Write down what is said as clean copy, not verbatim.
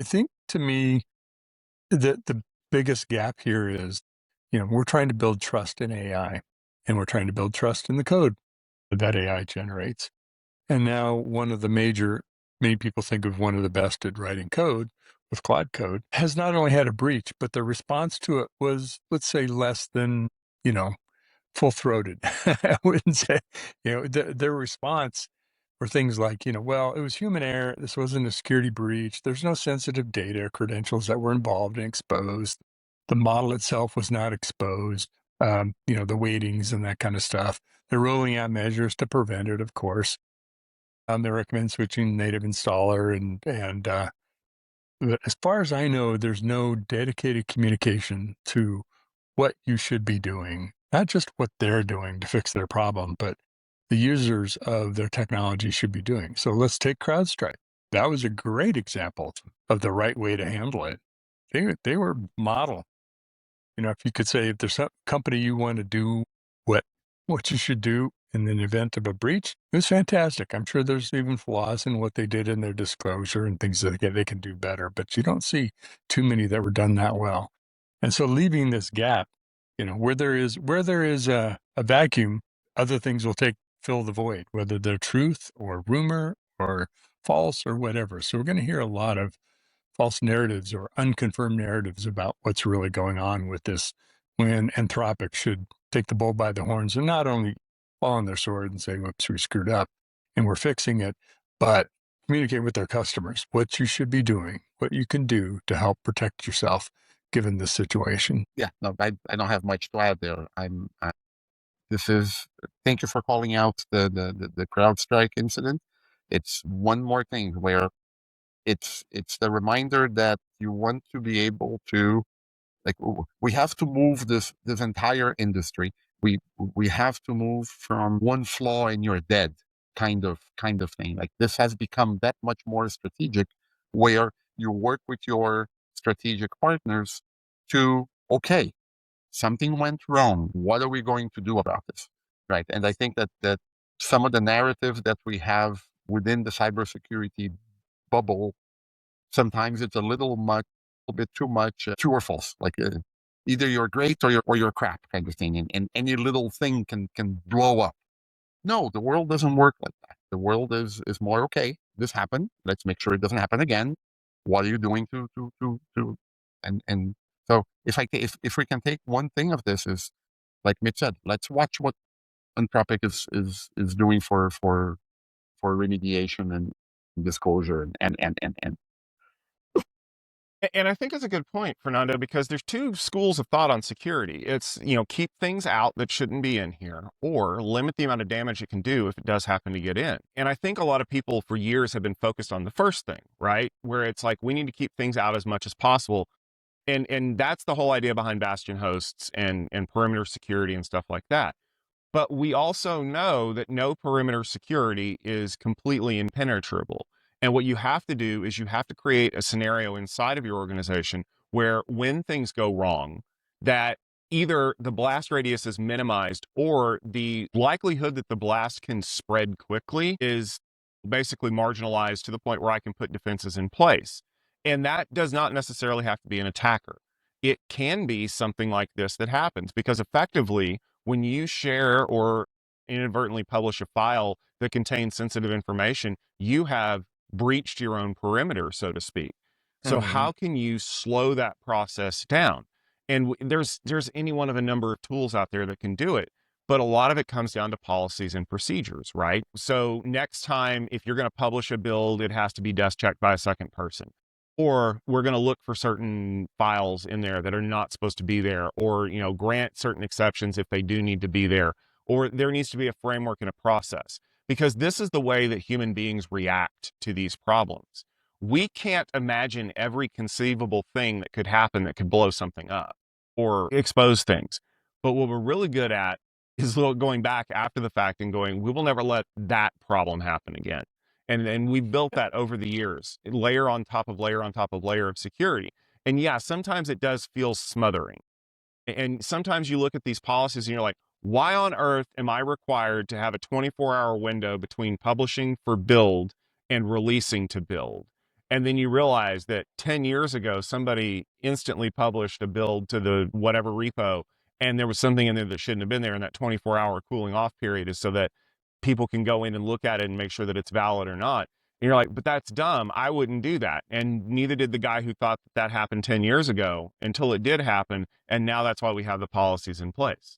I think to me that the biggest gap here is, we're trying to build trust in AI and we're trying to build trust in the code that AI generates. And now many people think of one of the best at writing code with Claude Code, has not only had a breach, but the response to it was, let's say, less than, you know, full throated. I wouldn't say, their response were things like, well, it was human error. This wasn't a security breach. There's no sensitive data or credentials that were involved and exposed. The model itself was not exposed. The weightings and that kind of stuff. They're rolling out measures to prevent it, of course. They recommend switching native installer and but as far as I know, there's no dedicated communication to what you should be doing, not just what they're doing to fix their problem, but the users of their technology should be doing. So let's take CrowdStrike. That was a great example of the right way to handle it. They were model. If you could say if there's some company you want to do what you should do in the event of a breach, it was fantastic. I'm sure there's even flaws in what they did in their disclosure and things that they can do better, but you don't see too many that were done that well. And so leaving this gap, where there is a vacuum, other things will fill the void, whether they're truth or rumor or false or whatever. So we're going to hear a lot of false narratives or unconfirmed narratives about what's really going on with this, when Anthropic should take the bull by the horns and not only fall on their sword and say, whoops, we screwed up and we're fixing it, but communicate with their customers what you should be doing, what you can do to help protect yourself given this situation. Yeah, no, I don't have much to add there. Thank you for calling out the CrowdStrike incident. It's one more thing where it's the reminder that you want to be able to, like, we have to move this entire industry. We have to move from one flaw and you're dead kind of thing. Like, this has become that much more strategic, where you work with your strategic partners to, okay, something went wrong. What are we going to do about this? Right. And I think that some of the narrative that we have within the cybersecurity bubble, sometimes it's a bit too much, true or false. Like, either you're great or you're crap kind of thing. And any little thing can blow up. No, the world doesn't work like that. The world is more, okay, this happened. Let's make sure it doesn't happen again. What are you doing and so if we can take one thing of this, is, like Mitch said, let's watch what Anthropic is doing for remediation and disclosure and And I think it's a good point, Fernando, because there's two schools of thought on security. It's, keep things out that shouldn't be in here, or limit the amount of damage it can do if it does happen to get in. And I think a lot of people for years have been focused on the first thing, right? Where it's like, we need to keep things out as much as possible. And that's the whole idea behind bastion hosts and perimeter security and stuff like that. But we also know that no perimeter security is completely impenetrable. And what you have to do is you have to create a scenario inside of your organization where, when things go wrong, that either the blast radius is minimized or the likelihood that the blast can spread quickly is basically marginalized to the point where I can put defenses in place. And that does not necessarily have to be an attacker. It can be something like this that happens, because effectively, when you share or inadvertently publish a file that contains sensitive information, you have breached your own perimeter, so to speak. So how can you slow that process down? And there's any one of a number of tools out there that can do it, but a lot of it comes down to policies and procedures, right? So next time, if you're going to publish a build, it has to be desk checked by a second person. Or we're going to look for certain files in there that are not supposed to be there, or, grant certain exceptions if they do need to be there, or there needs to be a framework and a process, because this is the way that human beings react to these problems. We can't imagine every conceivable thing that could happen that could blow something up or expose things. But what we're really good at is going back after the fact and going, we will never let that problem happen again. And we've built that over the years, layer on top of layer on top of layer of security. And yeah, sometimes it does feel smothering. And sometimes you look at these policies and you're like, why on earth am I required to have a 24-hour window between publishing for build and releasing to build? And then you realize that 10 years ago, somebody instantly published a build to the whatever repo, and there was something in there that shouldn't have been there. And that 24-hour cooling off period is so that people can go in and look at it and make sure that it's valid or not. And you're like, but that's dumb. I wouldn't do that. And neither did the guy who thought that happened 10 years ago until it did happen. And now that's why we have the policies in place.